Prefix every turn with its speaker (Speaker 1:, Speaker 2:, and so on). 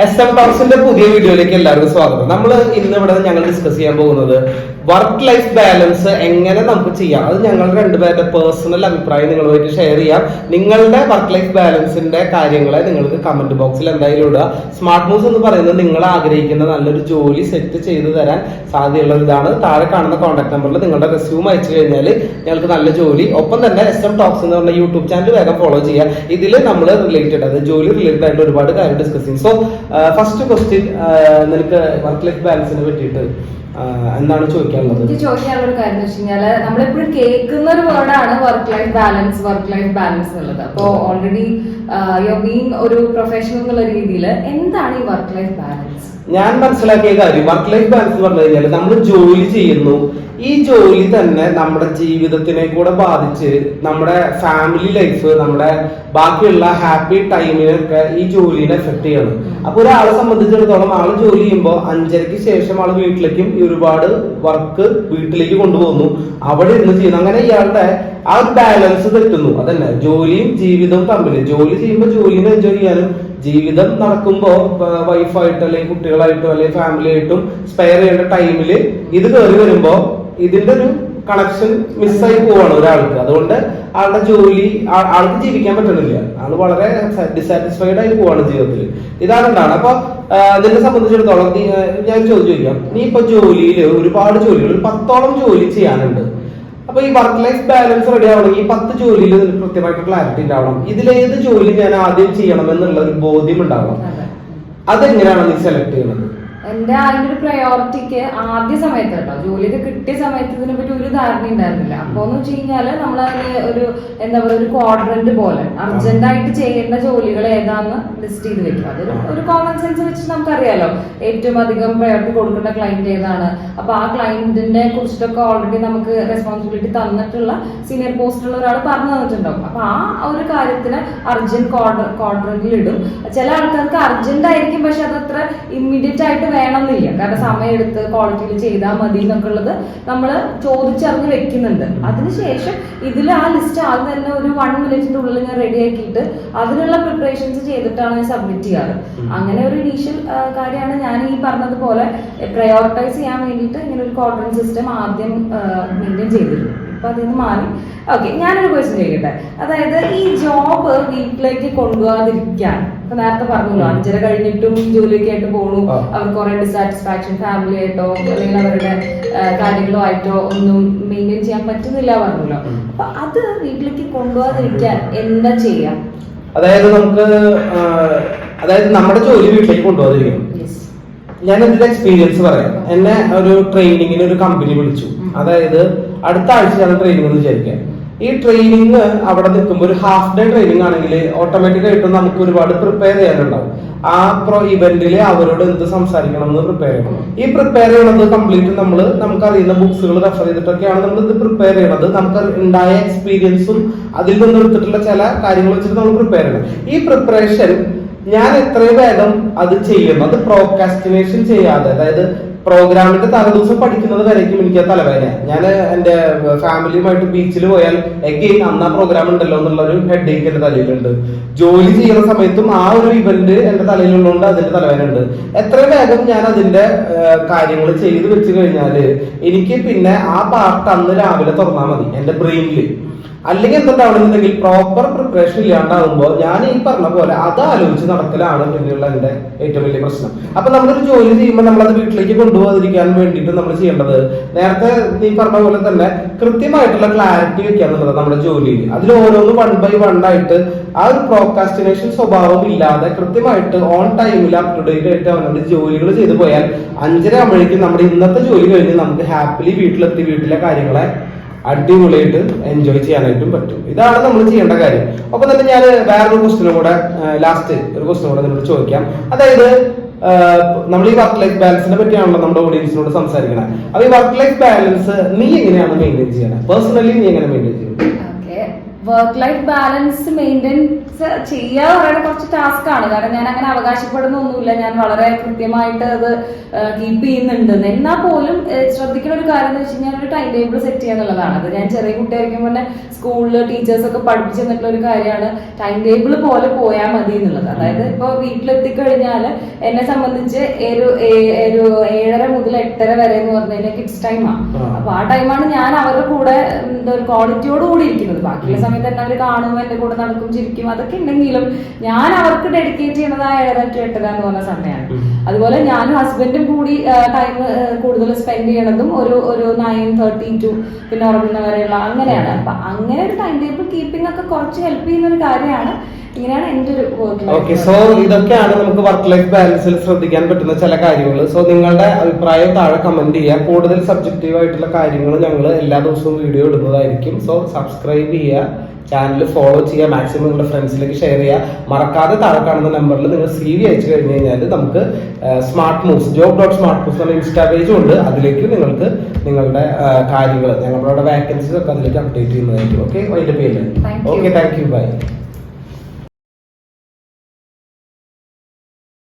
Speaker 1: SM ടോക്സിന്റെ പുതിയ വീഡിയോയിലേക്ക് എല്ലാവർക്കും സ്വാഗതം. നമ്മൾ ഇന്ന് ഇവിടെ ഞങ്ങൾ ഡിസ്കസ് ചെയ്യാൻ പോകുന്നത് വർക്ക് ലൈഫ് ബാലൻസ് എങ്ങനെ നമുക്ക് ചെയ്യാം. അത് ഞങ്ങളുടെ രണ്ടുപേരുടെ പേഴ്സണൽ അഭിപ്രായം നിങ്ങളുമായിട്ട് ഷെയർ ചെയ്യാം. നിങ്ങളുടെ വർക്ക് ലൈഫ് ബാലൻസിന്റെ കാര്യങ്ങളെ നിങ്ങൾക്ക് കമന്റ് ബോക്സിൽ എന്തായാലും ഇടുക. സ്മാർട്ട് മൂവ്സ് എന്ന് പറയുന്നത് നിങ്ങൾ ആഗ്രഹിക്കുന്ന നല്ലൊരു ജോലി സെറ്റ് ചെയ്തു തരാൻ സാധ്യതയുള്ള ഇതാണ്. താഴെ കാണുന്ന കോൺടാക്ട് നമ്പറിൽ നിങ്ങളുടെ റെസ്യൂം അയച്ചു കഴിഞ്ഞാൽ ഞങ്ങൾക്ക് നല്ല ജോലി. ഒപ്പം തന്നെ SM ടോക്സ് എന്ന് പറഞ്ഞ യൂട്യൂബ് ചാനൽ വേഗം ഫോളോ ചെയ്യുക. ഇതിൽ നമ്മൾ റിലേറ്റഡ് അത് ജോലി റിലേറ്റഡ് ആയിട്ട് ഒരുപാട് കാര്യം ഡിസ്കസ് ചെയ്യും. സോ ഫസ്റ്റ് ക്വസ്റ്റ്യൻ, നിനക്ക് വർക്ക് ലൈഫ് ബാലൻസിനെ പറ്റിയിട്ട് എന്താണ് ചോദിക്കാനുള്ളത്?
Speaker 2: എനിക്ക് ചോദിക്കാനുള്ള ഒരു കാര്യം എന്ന് വെച്ച് കഴിഞ്ഞാല് നമ്മളെപ്പോഴും കേൾക്കുന്ന ഒരു വേർഡാണ് വർക്ക് ലൈഫ് ബാലൻസ് എന്നുള്ളത്. അപ്പോ ഓൾറെഡി യു ബീങ് ഒരു പ്രൊഫഷണൽ എന്നുള്ള രീതിയിൽ എന്താണ് ഈ വർക്ക് ലൈഫ് ബാലൻസ്?
Speaker 1: ഞാൻ മനസ്സിലാക്കിയ കാര്യം, വർക്ക് ലൈഫ് ബാലൻസ് പറഞ്ഞു കഴിഞ്ഞാൽ നമ്മൾ ജോലി ചെയ്യുന്നു, ഈ ജോലി തന്നെ നമ്മുടെ ജീവിതത്തിനെ കൂടെ ബാധിച്ച് നമ്മുടെ ഫാമിലി ലൈഫ്, നമ്മുടെ ബാക്കിയുള്ള ഹാപ്പി ടൈമിനൊക്കെ ഈ ജോലിനെ എഫക്ട് ചെയ്യണം. അപ്പൊ ഒരാളെ സംബന്ധിച്ചിടത്തോളം ആള് ജോലി ചെയ്യുമ്പോൾ 5:30 ശേഷം ആള് വീട്ടിലേക്കും ഒരുപാട് വർക്ക് വീട്ടിലേക്ക് കൊണ്ടുപോകുന്നു, അവിടെ ഇരുന്ന് ചെയ്യുന്നു. അങ്ങനെ ഇയാളുടെ ആ ഒരു ബാലൻസ് തെറ്റുന്നു. അതന്നെ ജോലിയും ജീവിതവും തമ്മിൽ. ജോലി ചെയ്യുമ്പോൾ ജോലിനെ എൻജോയ് ചെയ്യാനും ജീവിതം നടക്കുമ്പോൾ വൈഫായിട്ടും അല്ലെങ്കിൽ കുട്ടികളായിട്ടും അല്ലെങ്കിൽ ഫാമിലി ആയിട്ടും സ്പെയർ ചെയ്യേണ്ട ടൈമില് ഇത് കയറി വരുമ്പോ ഇതിന്റെ ഒരു കണക്ഷൻ മിസ്സായി പോവാണ് ഒരാൾക്ക്. അതുകൊണ്ട് ആളുടെ ജോലി ആൾക്ക് ജീവിക്കാൻ പറ്റണില്ല. ആള് വളരെ ഡിസാറ്റിസ്ഫൈഡ് ആയി പോവാണ് ജീവിതത്തിൽ. ഇതാണ് ഉണ്ടാണ്. അപ്പൊ നിന്നെ സംബന്ധിച്ചിടത്തോളം ഞാൻ ചോദിക്കാം, നീ ഇപ്പൊ ജോലിയിൽ ഒരുപാട് ജോലികൾ, ഒരു 10ഓളം ജോലി ചെയ്യാനുണ്ട്. അപ്പൊ ഈ വർക്ക് ലൈഫ് ബാലൻസ് റെഡി ആവണമെങ്കിൽ ഈ 10 ജോലിയിൽ നിനക്ക് കൃത്യമായിട്ട് ക്ലാരിറ്റി ഉണ്ടാവണം. ഇതിലേത് ജോലി ഞാൻ ആദ്യം ചെയ്യണം എന്നുള്ള ഒരു ബോധ്യം ഉണ്ടാവണം. അതെങ്ങനെയാണ് നീ സെലക്ട് ചെയ്യുന്നത്?
Speaker 2: എന്റെ അതിന്റെ ഒരു പ്രയോറിറ്റിക്ക് ആദ്യ സമയത്ത് കേട്ടോ, ജോലിയൊക്കെ കിട്ടിയ സമയത്ത് ഇതിനെ പറ്റി ഒരു ധാരണ ഉണ്ടായിരുന്നില്ല. അപ്പൊ എന്ന് വെച്ച് കഴിഞ്ഞാല് നമ്മളതിന് ഒരു എന്താ പറയുക, ഒരു ക്വാഡ്രന്റ് പോലെ അർജന്റ് ആയിട്ട് ചെയ്യേണ്ട ജോലികൾ ഏതാന്ന് ലിസ്റ്റ് ചെയ്ത് വെക്കും. അതൊരു ഒരു കോമൺ സെൻസ് വെച്ച് നമുക്കറിയാലോ ഏറ്റവും അധികം പ്രയോറിറ്റി കൊടുക്കേണ്ട ക്ലയന്റ് ഏതാണ്. അപ്പൊ ആ ക്ലയന്റിനെ കുറിച്ചിട്ടൊക്കെ ഓൾറെഡി നമുക്ക് റെസ്പോൺസിബിലിറ്റി തന്നിട്ടുള്ള സീനിയർ പോസ്റ്റിലുള്ള ഒരാൾ പറഞ്ഞു തന്നിട്ടുണ്ടാവും. അപ്പൊ ആ ഒരു കാര്യത്തിന് അർജന്റ് ക്വാഡ്രന്റിൽ ഇടും. ചില ആൾക്കാർക്ക് അർജന്റ് ആയിരിക്കും, പക്ഷെ അതത്ര ഇമ്മീഡിയറ്റ് ആയിട്ട് വേണമെന്നില്ല. കാരണം സമയമെടുത്ത് ക്വാളിറ്റിയിൽ ചെയ്താൽ മതി എന്നൊക്കെ ഉള്ളത് നമ്മൾ ചോദിച്ചറിഞ്ഞ് വെക്കുന്നുണ്ട്. അതിനുശേഷം ഇതിൽ ആ ലിസ്റ്റ് ആദ്യം തന്നെ ഒരു 1 മിനിറ്റിന്റെ ഉള്ളിൽ ഞാൻ റെഡി ആക്കിയിട്ട് അതിനുള്ള പ്രിപ്പറേഷൻസ് ചെയ്തിട്ടാണ് ഞാൻ സബ്മിറ്റ് ചെയ്യാറ്. അങ്ങനെ ഒരു ഇനീഷ്യൽ കാര്യമാണ് ഞാൻ ഈ പറഞ്ഞതുപോലെ പ്രയോറിറ്റൈസ് ചെയ്യാൻ വേണ്ടിയിട്ട് ഇങ്ങനെ ഒരു ക്വാഡ്രന്റ് സിസ്റ്റം ആദ്യം മെയിൻറ്റെയിൻ ചെയ്തിരുന്നു. ഇപ്പൊ അതിന് മാറി. ഓക്കെ, ഞാനൊരു ക്വസ്റ്റ്യൻ ചോദിക്കട്ടെ. അതായത് ഈ ജോബ് വീട്ടിലേക്ക് കൊണ്ടുപോകാതിരിക്കാൻ, ഇപ്പൊ നേരത്തെ പറഞ്ഞല്ലോ 5:30 കഴിഞ്ഞിട്ടും ജോലിയൊക്കെ ആയിട്ട് പോണു, അവർക്ക് കുറെ ഡിസാറ്റിസ്ഫാക്ഷൻ ഫാമിലി ആയിട്ടോ അല്ലെങ്കിൽ അവരുടെ കാര്യങ്ങളോ ആയിട്ടോ ഒന്നും മെയിൻറ്റെയിൻ ചെയ്യാൻ പറ്റുന്നില്ല പറഞ്ഞല്ലോ. അപ്പൊ അത് വീട്ടിലേക്ക് കൊണ്ടുപോകാതിരിക്കാൻ എന്താ ചെയ്യാം?
Speaker 1: അതായത് നമ്മുടെ ജോലി വീട്ടിലേക്ക് കൊണ്ടുപോകാതിരിക്കണം. ഞാൻ എന്റെ എക്സ്പീരിയൻസ് പറയാം. എന്നെ ഒരു ട്രെയിനിങ്ങിന് ഒരു കമ്പനി വിളിച്ചു. അതായത് അടുത്ത ആഴ്ചയാണ് ട്രെയിനിങ് എന്ന് വിചാരിക്കാം. ഈ ട്രെയിനിങ് അവിടെ നിൽക്കുമ്പോൾ ഒരു ഹാഫ് ഡേ ട്രെയിനിങ് ആണെങ്കിൽ ഓട്ടോമാറ്റിക് ആയിട്ടും നമുക്ക് ഒരുപാട് പ്രിപ്പയർ ചെയ്യാനുണ്ടാവും. ആ ഇവന്റില് അവരോട് എന്ത് സംസാരിക്കണം എന്ന് പ്രിപ്പയർ ചെയ്യണം. ഈ പ്രിപ്പയർ ചെയ്യണത് കംപ്ലീറ്റ് നമുക്ക് അറിയുന്ന ബുക്സുകൾ റെഫർ ചെയ്തിട്ടൊക്കെയാണ് നമ്മൾ ഇത് പ്രിപ്പയർ ചെയ്യണത്. നമുക്ക് ഉണ്ടായ എക്സ്പീരിയൻസും അതിൽ നിന്ന് എടുത്തിട്ടുള്ള ചില കാര്യങ്ങൾ വെച്ചിട്ട് നമ്മൾ പ്രിപ്പയർ ചെയ്യണം. ഈ പ്രിപ്പറേഷൻ ഞാൻ എത്രയും വേഗം അത് ചെയ്യും. അത് പ്രോകാസ്റ്റിനേഷൻ ചെയ്യാതെ, അതായത് പ്രോഗ്രാമിന്റെ തലേദിവസം പഠിക്കുന്നത് വരേക്കും എനിക്ക് തലവേദന. ഞാൻ എന്റെ ഫാമിലിയുമായിട്ട് ബീച്ചിൽ പോയാൽ എഗെയിൻ അന്ന് ആ പ്രോഗ്രാം ഉണ്ടല്ലോ എന്നുള്ള ഒരു ഹെഡ് ഏക്ക് എന്റെ തലയിലുണ്ട്. ജോലി ചെയ്യുന്ന സമയത്തും ആ ഒരു ഇവന്റ് എന്റെ തലയിലുള്ളതുകൊണ്ട് അതിന്റെ തലവേദന ഉണ്ട്. എത്രയും വേഗം ഞാൻ അതിന്റെ കാര്യങ്ങൾ ചെയ്ത് വെച്ച് കഴിഞ്ഞാല് എനിക്ക് പിന്നെ ആ പാർട്ട് അന്ന് രാവിലെ തുറന്നാൽ മതി എന്റെ ബ്രെയിനിൽ. അല്ലെങ്കിൽ എന്തുണ്ടാവണമെന്നുണ്ടെങ്കിൽ പ്രോപ്പർ പ്രിപ്പറേഷൻ ഇല്ലാണ്ടാവുമ്പോൾ ഞാൻ ഈ പറഞ്ഞ പോലെ അത് ആലോചിച്ച് നടക്കലാണ് പിന്നെയുള്ള എന്റെ ഏറ്റവും വലിയ പ്രശ്നം. അപ്പൊ നമ്മളൊരു ജോലി ചെയ്യുമ്പോൾ നമ്മളത് വീട്ടിലേക്ക് കൊണ്ടുപോകാതിരിക്കാൻ വേണ്ടിയിട്ട് നമ്മൾ ചെയ്യേണ്ടത്, നേരത്തെ നീ പറഞ്ഞ പോലെ തന്നെ കൃത്യമായിട്ടുള്ള ക്ലാരിറ്റി വെക്കുക എന്നുള്ളത് നമ്മുടെ ജോലിയിൽ. അതിൽ ഓരോന്ന് 1 by 1 ആയിട്ട് ആ ഒരു പ്രോകാസ്റ്റിനേഷൻ സ്വഭാവം ഇല്ലാതെ കൃത്യമായിട്ട് ഓൺ ടൈമിൽ അപ് ടു ഡേറ്റ് ആയിട്ട് അവരുടെ ജോലികൾ ചെയ്തു പോയാൽ 5:30 ആകുമ്പോഴേക്കും നമ്മുടെ ഇന്നത്തെ ജോലി കഴിഞ്ഞ് നമുക്ക് ഹാപ്പിലി വീട്ടിലെത്തി വീട്ടിലെ കാര്യങ്ങളെ അടിപൊളിയായിട്ട് എൻജോയ് ചെയ്യാനായിട്ടും പറ്റും. ഇതാണ് നമ്മൾ ചെയ്യേണ്ട കാര്യം. ഒപ്പം തന്നെ ഞാൻ വേറൊരു ക്വസ്റ്റ്യനും കൂടെ, ലാസ്റ്റ് ഒരു ക്വസ്റ്റ്യൻ കൂടെ നിന്നോട് ചോദിക്കാം. അതായത് നമ്മൾ ഈ വർക്ക് ലൈഫ് ബാലൻസിനെ പറ്റിയാണല്ലോ നമ്മുടെ ഓഡിയൻസിനോട് സംസാരിക്കണം. അപ്പൊ ഈ വർക്ക് ലൈഫ് ബാലൻസ് നീ എങ്ങനെയാണ് മെയിൻറ്റെയിൻ ചെയ്യണം? പേഴ്സണലി നീ എങ്ങനെ മെയിൻറ്റെയിൻ ചെയ്യും?
Speaker 2: വർക്ക് ലൈഫ് ബാലൻസ് മെയിൻറ്റെയിൻസ് ചെയ്യാ പറയുന്ന കുറച്ച് ടാസ്ക് ആണ്. കാരണം ഞാൻ അങ്ങനെ അവകാശപ്പെടുന്നൊന്നുമില്ല, ഞാൻ വളരെ കൃത്യമായിട്ട് അത് കീപ്പ് ചെയ്യുന്നുണ്ട്. എന്നാൽ പോലും ശ്രദ്ധിക്കുന്ന ഒരു കാര്യം എന്ന് വെച്ച് കഴിഞ്ഞാൽ ഒരു ടൈം ടേബിൾ സെറ്റ് ചെയ്യുക എന്നുള്ളതാണ്. അത് ഞാൻ ചെറിയ കുട്ടിയായിരിക്കുമ്പോൾ തന്നെ സ്കൂളിൽ ടീച്ചേഴ്സ് ഒക്കെ പഠിപ്പിച്ചു തന്നിട്ടുള്ള ഒരു കാര്യമാണ് ടൈം ടേബിൾ പോലെ പോയാൽ മതി എന്നുള്ളത്. അതായത് ഇപ്പോൾ വീട്ടിലെത്തിക്കഴിഞ്ഞാൽ എന്നെ സംബന്ധിച്ച് ഒരു 7:30 മുതൽ 8:30 വരെ എന്ന് പറഞ്ഞു കഴിഞ്ഞാൽ കിഡ്സ് ടൈമാണ്. അപ്പൊ ആ ടൈമാണ് ഞാൻ അവരുടെ കൂടെ എന്താ ഒരു ക്വാളിറ്റിയോട് കൂടി ഇരിക്കുന്നത്. ബാക്കിയുള്ള സമയത്ത് തന്നെ അവർ കാണും, എന്റെ കൂടെ നടക്കും, ചിരിക്കും, അതൊക്കെ ഉണ്ടെങ്കിലും ഞാൻ അവർക്ക് ഡെഡിക്കേറ്റ് ചെയ്യണത് 7:30 to 8:30 എന്ന് പറഞ്ഞ സമയമാണ്. അതുപോലെ ഞാനും ഹസ്ബൻഡും കൂടി ടൈം കൂടുതൽ സ്പെൻഡ് ചെയ്യണതും ഒരു 9:30 to പിന്നെ ഉറങ്ങുന്നവരെയുള്ള അങ്ങനെയാണ്. അപ്പൊ അങ്ങനെ ഒരു ടൈം ടേബിൾ കീപ്പിംഗ് ഒക്കെ കുറച്ച് ഹെൽപ്പ് ചെയ്യുന്ന ഒരു കാര്യമാണ്. ഇങ്ങനെയാണ് എന്റെ ഒരു
Speaker 1: ഓക്കെ. സോ ഇതൊക്കെയാണ് നമുക്ക് വർക്ക് ലൈഫ് ബാലൻസിൽ ശ്രദ്ധിക്കാൻ പറ്റുന്ന ചില കാര്യങ്ങൾ. സോ നിങ്ങളുടെ അഭിപ്രായം താഴെ കമന്റ് ചെയ്യുക. കൂടുതൽ സബ്ജക്റ്റീവ് ആയിട്ടുള്ള കാര്യങ്ങൾ ഞങ്ങൾ എല്ലാ ദിവസവും വീഡിയോ ഇടുന്നതായിരിക്കും. സോ സബ്സ്ക്രൈബ് ചെയ്യുക, ചാനൽ ഫോളോ ചെയ്യുക, മാക്സിമം നിങ്ങളുടെ ഫ്രണ്ട്സിലേക്ക് ഷെയർ ചെയ്യുക. മറക്കാതെ താഴെ കാണുന്ന നമ്പറിൽ നിങ്ങൾ CV അയച്ചു കഴിഞ്ഞ് കഴിഞ്ഞാൽ നമുക്ക് സ്മാർട്ട് മൂവ്സ് job.smartmoves എന്ന ഇൻസ്റ്റാ പേജും ഉണ്ട്. അതിലേക്ക് നിങ്ങൾക്ക് നിങ്ങളുടെ കാര്യങ്ങൾ ഞങ്ങളുടെ വേക്കൻസീസ് ഒക്കെ അതിലേക്ക് അപ്ഡേറ്റ് ചെയ്യുന്നതായിരിക്കും. ഓക്കെ, അതിന്റെ പേര്. Okay, thank you, by.